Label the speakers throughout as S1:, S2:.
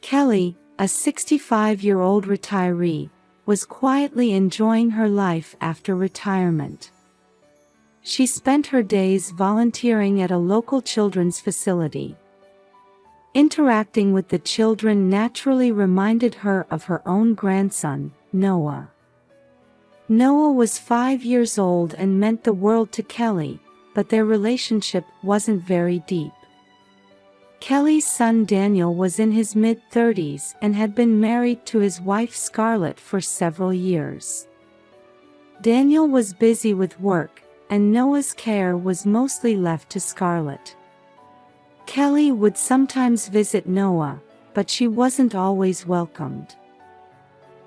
S1: Kelly, a 65-year-old retiree, was quietly enjoying her life after retirement. She spent her days volunteering at a local children's facility. Interacting with the children naturally reminded her of her own grandson, Noah. Noah was 5 years old and meant the world to Kelly, but their relationship wasn't very deep. Kelly's son Daniel was in his mid-30s and had been married to his wife Scarlett for several years. Daniel was busy with work, and Noah's care was mostly left to Scarlett. Kelly would sometimes visit Noah, but she wasn't always welcomed.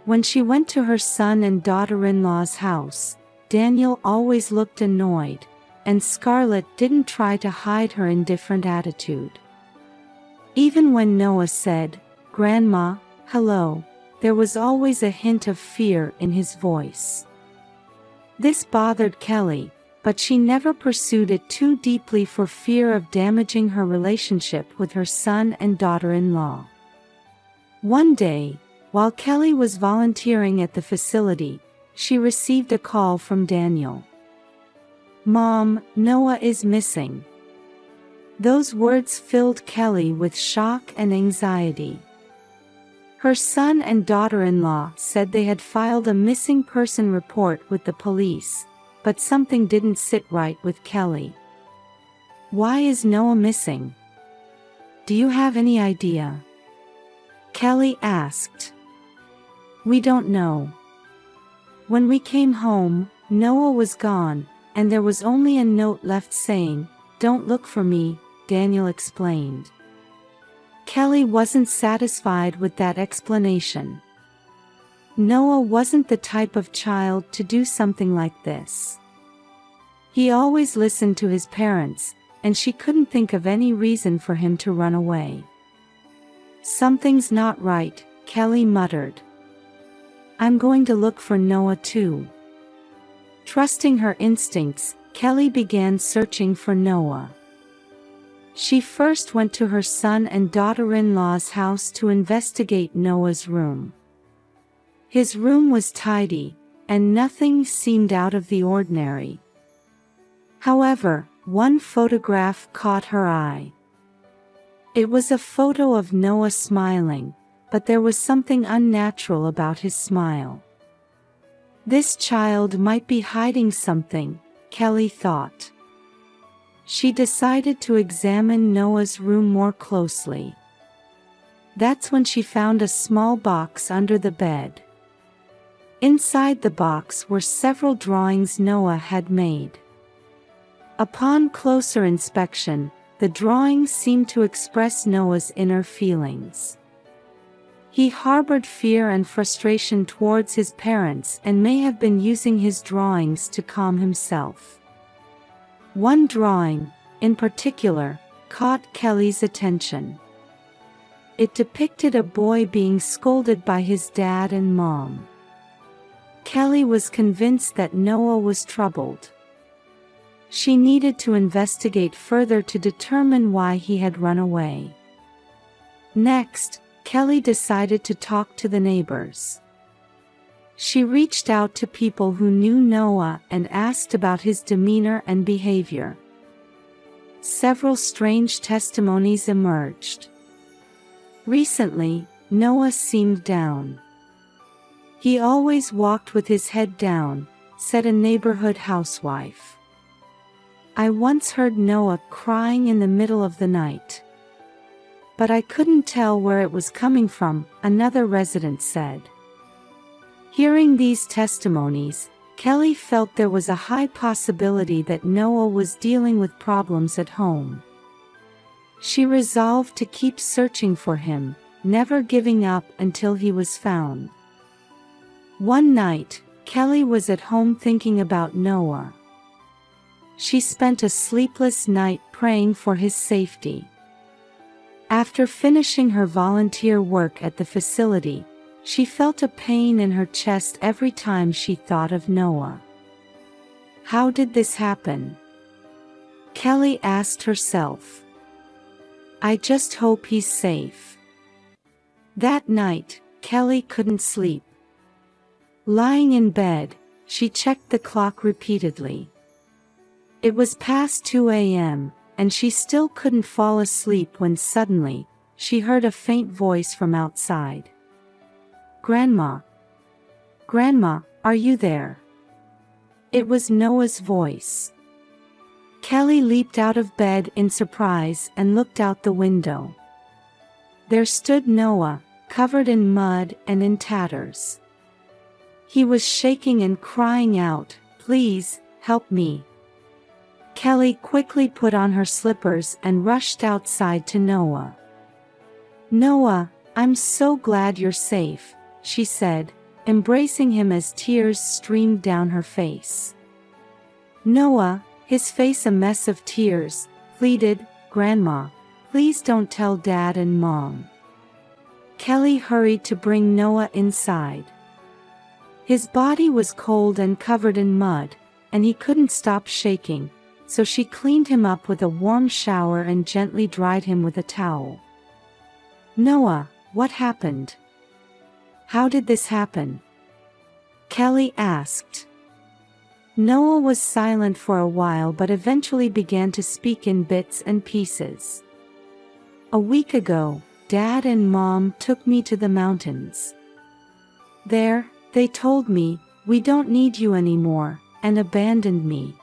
S1: When she went to her son and daughter-in-law's house, Daniel always looked annoyed, and Scarlett didn't try to hide her indifferent attitude. Even when Noah said, "Grandma, hello," there was always a hint of fear in his voice. This bothered Kelly, but she never pursued it too deeply for fear of damaging her relationship with her son and daughter-in-law. One day, while Kelly was volunteering at the facility, she received a call from Daniel. "Mom, Noah is missing." Those words filled Kelly with shock and anxiety. Her son and daughter-in-law said they had filed a missing person report with the police, but something didn't sit right with Kelly. "Why is Noah missing? Do you have any idea?" Kelly asked. "We don't know. When we came home, Noah was gone, and there was only a note left saying, 'Don't look for me,'" Daniel explained. Kelly wasn't satisfied with that explanation. Noah wasn't the type of child to do something like this. He always listened to his parents, and she couldn't think of any reason for him to run away. "Something's not right," Kelly muttered. "I'm going to look for Noah too." Trusting her instincts, Kelly began searching for Noah. She first went to her son and daughter-in-law's house to investigate Noah's room. His room was tidy, and nothing seemed out of the ordinary. However, one photograph caught her eye. It was a photo of Noah smiling, but there was something unnatural about his smile. This child might be hiding something, Kelly thought. She decided to examine Noah's room more closely. That's when she found a small box under the bed. Inside the box were several drawings Noah had made. Upon closer inspection, the drawings seemed to express Noah's inner feelings. He harbored fear and frustration towards his parents and may have been using his drawings to calm himself. One drawing, in particular, caught Kelly's attention. It depicted a boy being scolded by his dad and mom. Kelly was convinced that Noah was troubled. She needed to investigate further to determine why he had run away. Next, Kelly decided to talk to the neighbors. She reached out to people who knew Noah and asked about his demeanor and behavior. Several strange testimonies emerged. Recently, Noah seemed down. He always walked with his head down, said a neighborhood housewife. "I once heard Noah crying in the middle of the night. But I couldn't tell where it was coming from," another resident said. Hearing these testimonies, Kelly felt there was a high possibility that Noah was dealing with problems at home. She resolved to keep searching for him, never giving up until he was found. One night, Kelly was at home thinking about Noah. She spent a sleepless night praying for his safety. After finishing her volunteer work at the facility, she felt a pain in her chest every time she thought of Noah. How did this happen? Kelly asked herself. "I just hope he's safe." That night, Kelly couldn't sleep. Lying in bed, she checked the clock repeatedly. It was past 2 a.m., and she still couldn't fall asleep when suddenly, she heard a faint voice from outside. "Grandma! Grandma, are you there?" It was Noah's voice. Kelly leaped out of bed in surprise and looked out the window. There stood Noah, covered in mud and in tatters. He was shaking and crying out, "Please, help me." Kelly quickly put on her slippers and rushed outside to Noah. "Noah, I'm so glad you're safe," she said, embracing him as tears streamed down her face. Noah, his face a mess of tears, pleaded, "Grandma, please don't tell Dad and Mom." Kelly hurried to bring Noah inside. His body was cold and covered in mud, and he couldn't stop shaking, so she cleaned him up with a warm shower and gently dried him with a towel. "Noah, what happened? How did this happen?" Kelly asked. Noah was silent for a while but eventually began to speak in bits and pieces. "A week ago, Dad and Mom took me to the mountains. There, they told me, 'We don't need you anymore,' and abandoned me."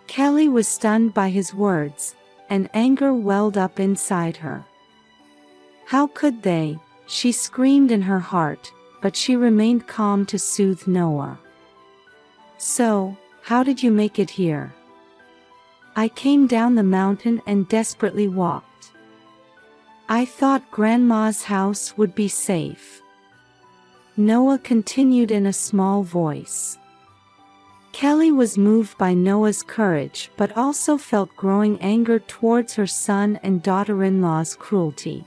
S1: Kelly was stunned by his words, and anger welled up inside her. How could they? She screamed in her heart, but she remained calm to soothe Noah. "So, how did you make it here?" "I came down the mountain and desperately walked. I thought Grandma's house would be safe." Noah continued in a small voice. Kelly was moved by Noah's courage but also felt growing anger towards her son and daughter-in-law's cruelty.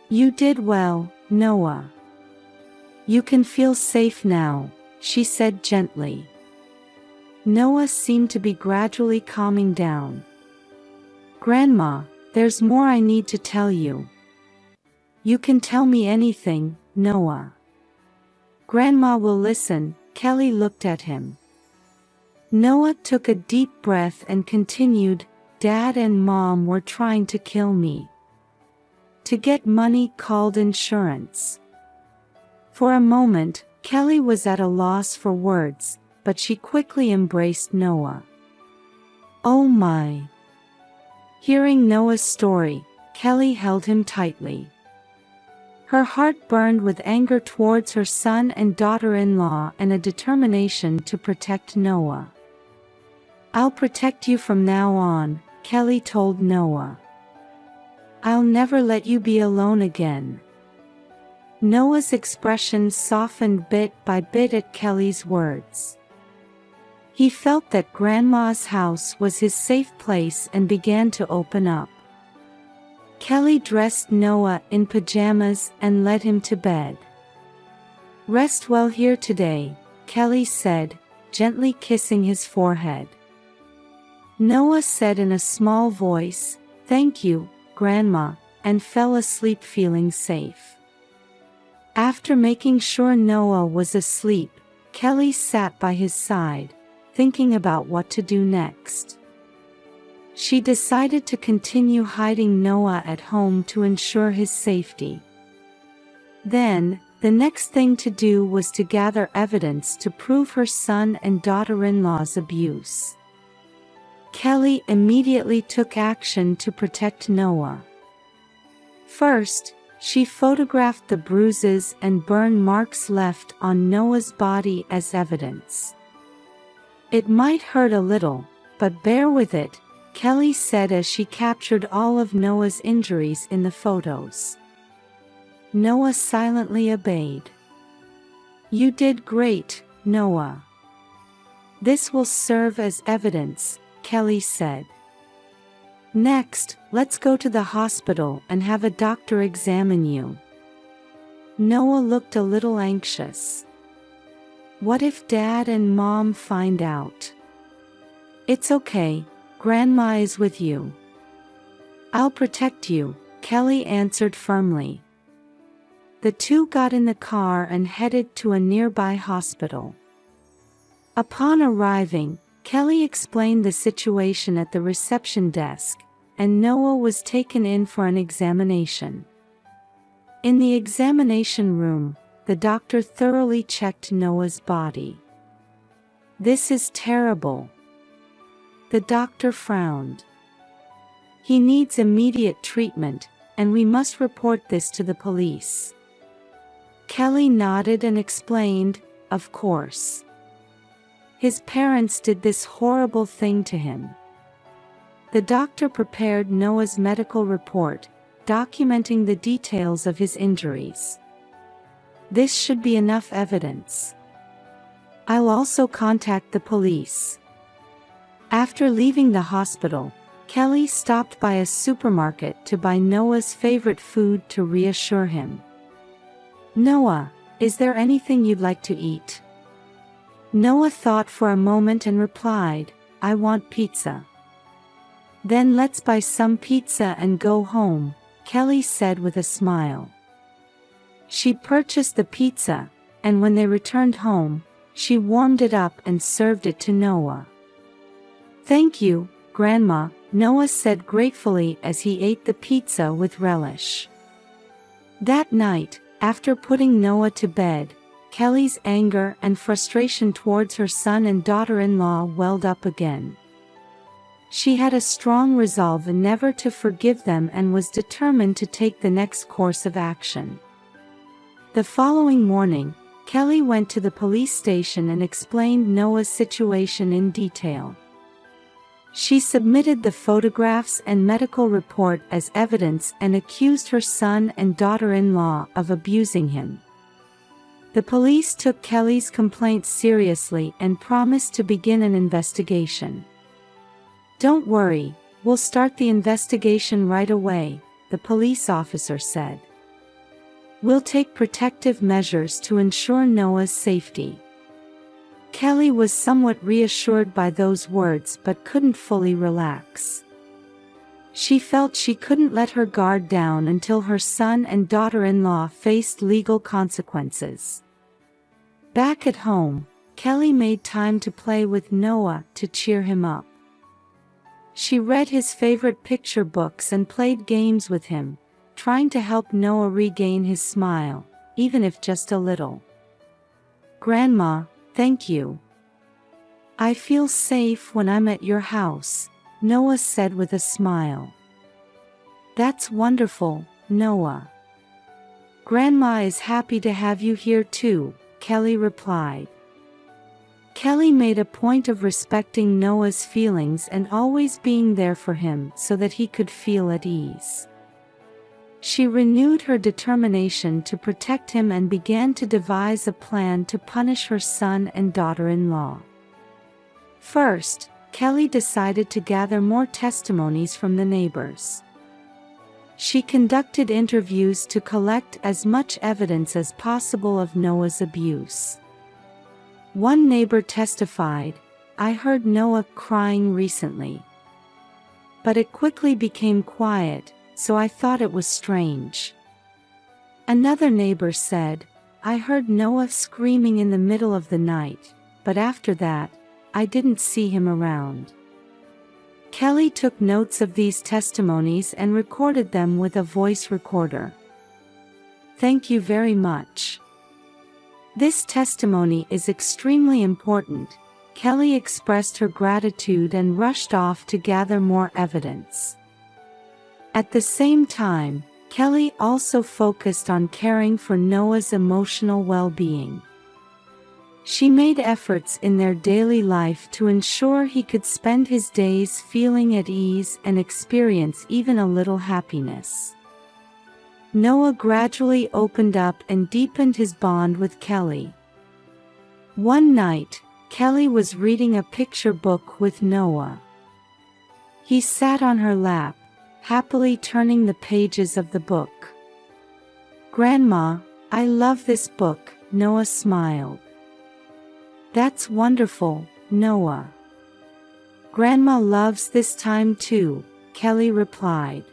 S1: "You did well, Noah. You can feel safe now," she said gently. Noah seemed to be gradually calming down. "Grandma, there's more I need to tell you." "You can tell me anything, Noah." "Grandma will listen." Kelly looked at him. Noah took a deep breath and continued, "Dad and Mom were trying to kill me. To get money called insurance." For a moment, Kelly was at a loss for words, but she quickly embraced Noah. "Oh my." Hearing Noah's story, Kelly held him tightly. Her heart burned with anger towards her son and daughter-in-law and a determination to protect Noah. "I'll protect you from now on," Kelly told Noah. "I'll never let you be alone again." Noah's expression softened bit by bit at Kelly's words. He felt that Grandma's house was his safe place and began to open up. Kelly dressed Noah in pajamas and led him to bed. "Rest well here today," Kelly said, gently kissing his forehead. Noah said in a small voice, "Thank you, Grandma," and fell asleep feeling safe. After making sure Noah was asleep, Kelly sat by his side, thinking about what to do next. She decided to continue hiding Noah at home to ensure his safety. Then, the next thing to do was to gather evidence to prove her son and daughter-in-law's abuse. Kelly immediately took action to protect Noah. First, she photographed the bruises and burn marks left on Noah's body as evidence. "It might hurt a little, but bear with it," Kelly said as she captured all of Noah's injuries in the photos. Noah silently obeyed. "You did great, Noah. This will serve as evidence," Kelly said. "Next, let's go to the hospital and have a doctor examine you." Noah looked a little anxious. "What if Dad and Mom find out?" "It's okay, Grandma is with you." "I'll protect you," Kelly answered firmly. The two got in the car and headed to a nearby hospital. Upon arriving, Kelly explained the situation at the reception desk, and Noah was taken in for an examination. In the examination room, the doctor thoroughly checked Noah's body. "This is terrible." The doctor frowned. "He needs immediate treatment, and we must report this to the police." Kelly nodded and explained, "Of course. His parents did this horrible thing to him." The doctor prepared Noah's medical report, documenting the details of his injuries. "This should be enough evidence. I'll also contact the police." After leaving the hospital, Kelly stopped by a supermarket to buy Noah's favorite food to reassure him. "Noah, is there anything you'd like to eat?" Noah thought for a moment and replied, "I want pizza." "Then let's buy some pizza and go home," Kelly said with a smile. She purchased the pizza, and when they returned home, she warmed it up and served it to Noah. "Thank you, Grandma," Noah said gratefully as he ate the pizza with relish. That night, after putting Noah to bed, Kelly's anger and frustration towards her son and daughter-in-law welled up again. She had a strong resolve never to forgive them and was determined to take the next course of action. The following morning, Kelly went to the police station and explained Noah's situation in detail. She submitted the photographs and medical report as evidence and accused her son and daughter-in-law of abusing him. The police took Kelly's complaint seriously and promised to begin an investigation. "Don't worry, we'll start the investigation right away," the police officer said. "We'll take protective measures to ensure Noah's safety." Kelly was somewhat reassured by those words but couldn't fully relax. She felt she couldn't let her guard down until her son and daughter-in-law faced legal consequences. Back at home, Kelly made time to play with Noah to cheer him up. She read his favorite picture books and played games with him, trying to help Noah regain his smile, even if just a little. "Grandma, thank you. I feel safe when I'm at your house," Noah said with a smile. "That's wonderful, Noah. Grandma is happy to have you here too," Kelly replied. Kelly made a point of respecting Noah's feelings and always being there for him so that he could feel at ease. She renewed her determination to protect him and began to devise a plan to punish her son and daughter-in-law. First, Kelly decided to gather more testimonies from the neighbors. She conducted interviews to collect as much evidence as possible of Noah's abuse. One neighbor testified, "I heard Noah crying recently. But it quickly became quiet, so I thought it was strange." Another neighbor said, "I heard Noah screaming in the middle of the night, but after that, I didn't see him around." Kelly took notes of these testimonies and recorded them with a voice recorder. "Thank you very much. This testimony is extremely important." Kelly expressed her gratitude and rushed off to gather more evidence. At the same time, Kelly also focused on caring for Noah's emotional well-being. She made efforts in their daily life to ensure he could spend his days feeling at ease and experience even a little happiness. Noah gradually opened up and deepened his bond with Kelly. One night, Kelly was reading a picture book with Noah. He sat on her lap, happily turning the pages of the book. "Grandma, I love this book," Noah smiled. "That's wonderful, Noah. Grandma loves this time too," Kelly replied.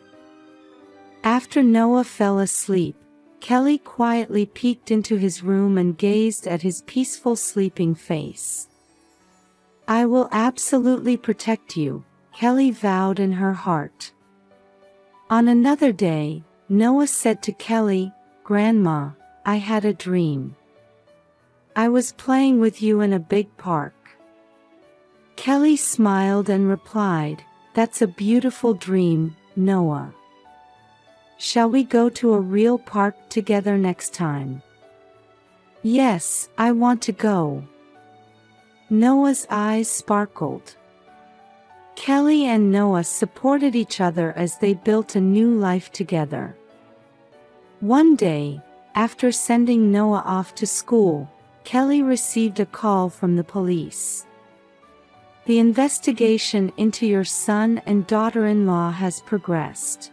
S1: After Noah fell asleep, Kelly quietly peeked into his room and gazed at his peaceful sleeping face. "I will absolutely protect you," Kelly vowed in her heart. On another day, Noah said to Kelly, "Grandma, I had a dream. I was playing with you in a big park." Kelly smiled and replied, "That's a beautiful dream, Noah. Shall we go to a real park together next time?" "Yes, I want to go." Noah's eyes sparkled. Kelly and Noah supported each other as they built a new life together. One day, after sending Noah off to school, Kelly received a call from the police. "The investigation into your son and daughter-in-law has progressed.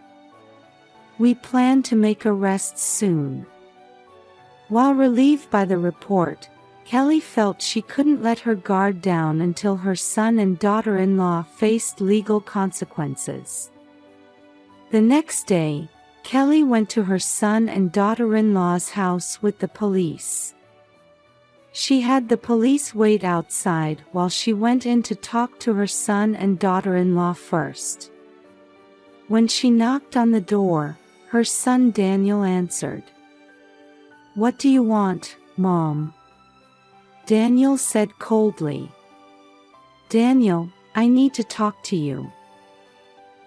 S1: We plan to make arrests soon." While relieved by the report, Kelly felt she couldn't let her guard down until her son and daughter-in-law faced legal consequences. The next day, Kelly went to her son and daughter-in-law's house with the police. She had the police wait outside while she went in to talk to her son and daughter-in-law first. When she knocked on the door, her son Daniel answered. "What do you want, Mom?" Daniel said coldly. "Daniel, I need to talk to you."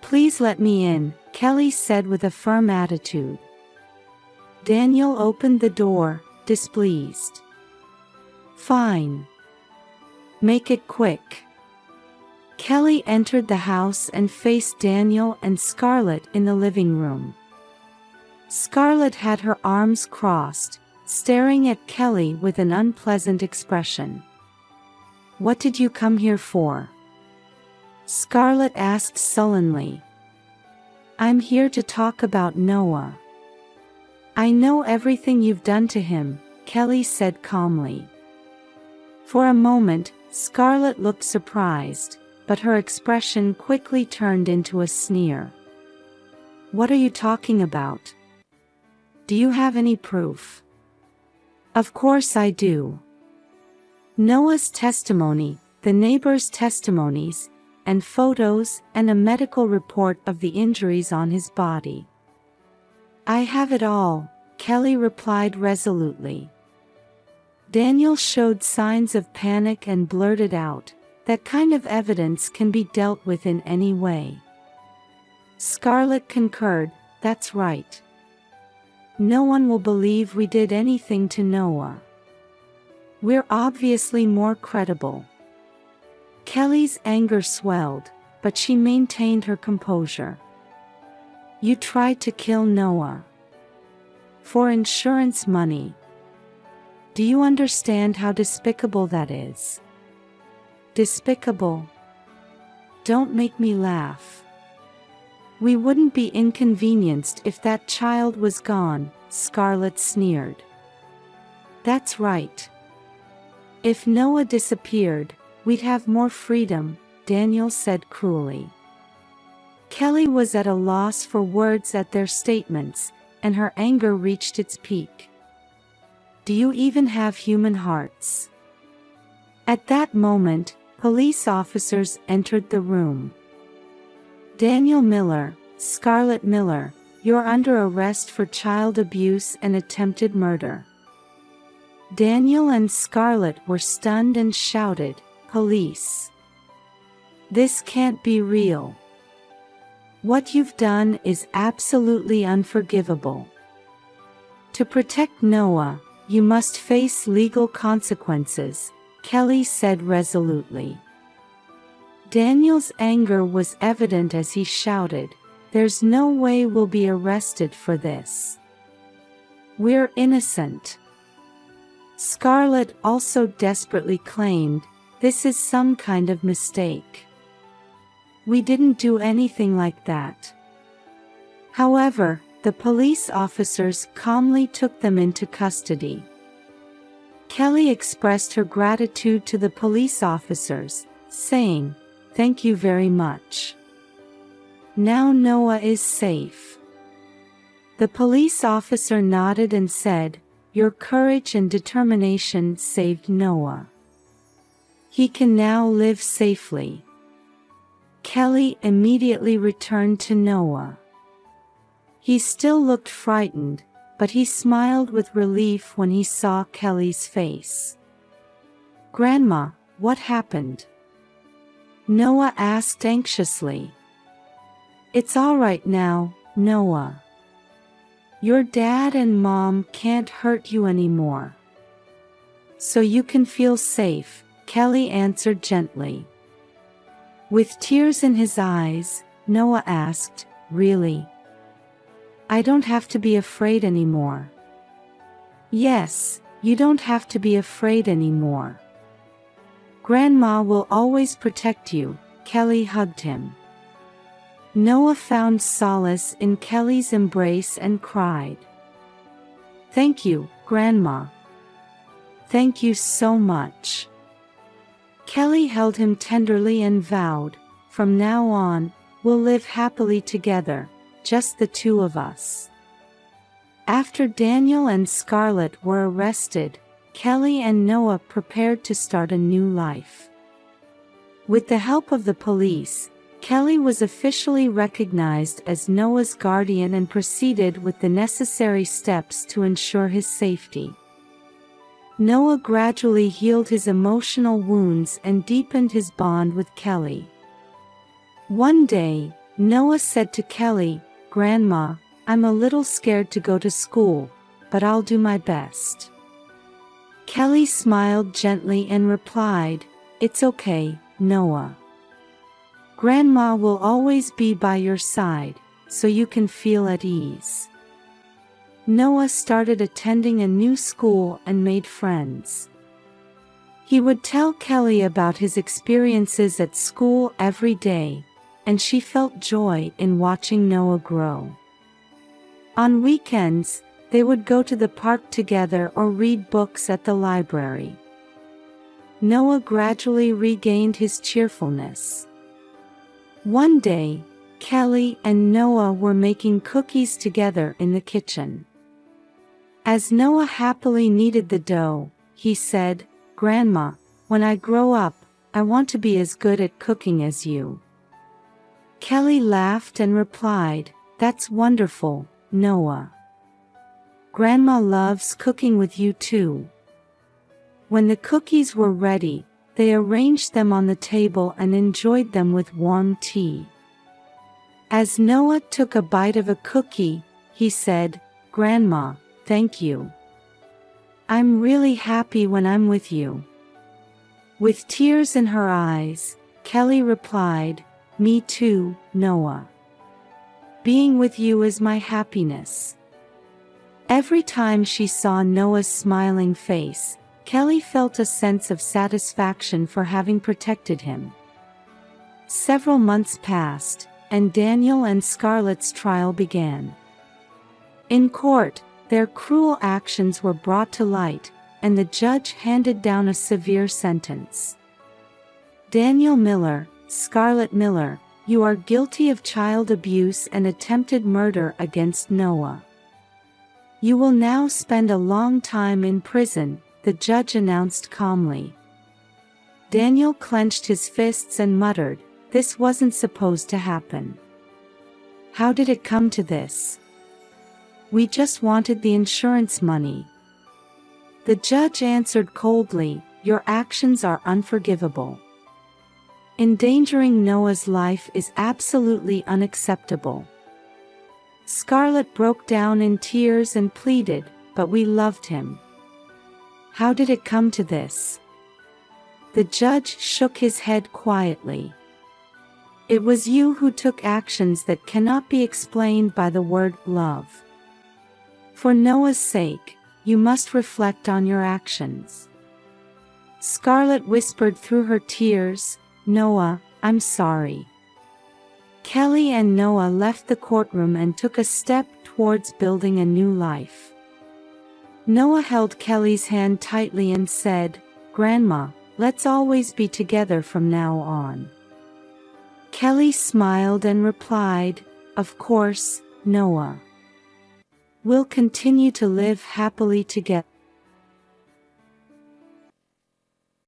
S1: "Please let me in," Kelly said with a firm attitude. Daniel opened the door, displeased. "Fine. Make it quick." Kelly entered the house and faced Daniel and Scarlett in the living room. Scarlett had her arms crossed, staring at Kelly with an unpleasant expression. "What did you come here for?" Scarlett asked sullenly. "I'm here to talk about Noah." "I know everything you've done to him," Kelly said calmly. For a moment, Scarlett looked surprised, but her expression quickly turned into a sneer. "What are you talking about? Do you have any proof?" "Of course I do. Noah's testimony, the neighbors' testimonies, and photos and a medical report of the injuries on his body." "I have it all," Kelly replied resolutely. Daniel showed signs of panic and blurted out, "That kind of evidence can be dealt with in any way." Scarlett concurred, "That's right. No one will believe we did anything to Noah. We're obviously more credible." Kelly's anger swelled, but she maintained her composure. "You tried to kill Noah. For insurance money. Do you understand how despicable that is?" "Despicable? Don't make me laugh. We wouldn't be inconvenienced if that child was gone," Scarlett sneered. "That's right. If Noah disappeared, we'd have more freedom," Daniel said cruelly. Kelly was at a loss for words at their statements, and her anger reached its peak. "Do you even have human hearts?" At that moment, police officers entered the room. "Daniel Miller, Scarlett Miller, you're under arrest for child abuse and attempted murder." Daniel and Scarlett were stunned and shouted, "Police! This can't be real. What you've done is absolutely unforgivable. To protect Noah, you must face legal consequences," Kelly said resolutely. Daniel's anger was evident as he shouted, "There's no way we'll be arrested for this. We're innocent." Scarlett also desperately claimed, "This is some kind of mistake. We didn't do anything like that." However, the police officers calmly took them into custody. Kelly expressed her gratitude to the police officers, saying, "Thank you very much. Now Noah is safe." The police officer nodded and said, "Your courage and determination saved Noah. He can now live safely." Kelly immediately returned to Noah. He still looked frightened, but he smiled with relief when he saw Kelly's face. "Grandma, what happened?" Noah asked anxiously. "It's all right now, Noah. Your dad and mom can't hurt you anymore. So you can feel safe," Kelly answered gently. With tears in his eyes, Noah asked, "Really? I don't have to be afraid anymore?" "Yes, you don't have to be afraid anymore. Grandma will always protect you," Kelly hugged him. Noah found solace in Kelly's embrace and cried, "Thank you, Grandma. Thank you so much." Kelly held him tenderly and vowed, "From now on, we'll live happily together, just the two of us." After Daniel and Scarlett were arrested, Kelly and Noah prepared to start a new life. With the help of the police, Kelly was officially recognized as Noah's guardian and proceeded with the necessary steps to ensure his safety. Noah gradually healed his emotional wounds and deepened his bond with Kelly. One day, Noah said to Kelly, "Grandma, I'm a little scared to go to school, but I'll do my best." Kelly smiled gently and replied, "It's okay, Noah. Grandma will always be by your side, so you can feel at ease." Noah started attending a new school and made friends. He would tell Kelly about his experiences at school every day, and she felt joy in watching Noah grow. On weekends, they would go to the park together or read books at the library. Noah gradually regained his cheerfulness. One day, Kelly and Noah were making cookies together in the kitchen. As Noah happily kneaded the dough, he said, "Grandma, when I grow up, I want to be as good at cooking as you." Kelly laughed and replied, "That's wonderful, Noah. Grandma loves cooking with you too." When the cookies were ready, they arranged them on the table and enjoyed them with warm tea. As Noah took a bite of a cookie, he said, "Grandma, thank you. I'm really happy when I'm with you." With tears in her eyes, Kelly replied, "Me too, Noah. Being with you is my happiness." Every time she saw Noah's smiling face, Kelly felt a sense of satisfaction for having protected him. Several months passed, and Daniel and Scarlett's trial began. In court, their cruel actions were brought to light, and the judge handed down a severe sentence. "Daniel Miller, Scarlett Miller, you are guilty of child abuse and attempted murder against Noah. You will now spend a long time in prison," the judge announced calmly. Daniel clenched his fists and muttered, "This wasn't supposed to happen. How did it come to this? We just wanted the insurance money." The judge answered coldly, "Your actions are unforgivable. Endangering Noah's life is absolutely unacceptable." Scarlett broke down in tears and pleaded, "But we loved him. How did it come to this?" The judge shook his head quietly. "It was you who took actions that cannot be explained by the word love. For Noah's sake, you must reflect on your actions." Scarlett whispered through her tears, "Noah, I'm sorry." Kelly and Noah left the courtroom and took a step towards building a new life. Noah held Kelly's hand tightly and said, "Grandma, let's always be together from now on." Kelly smiled and replied, "Of course, Noah." will continue to live happily together.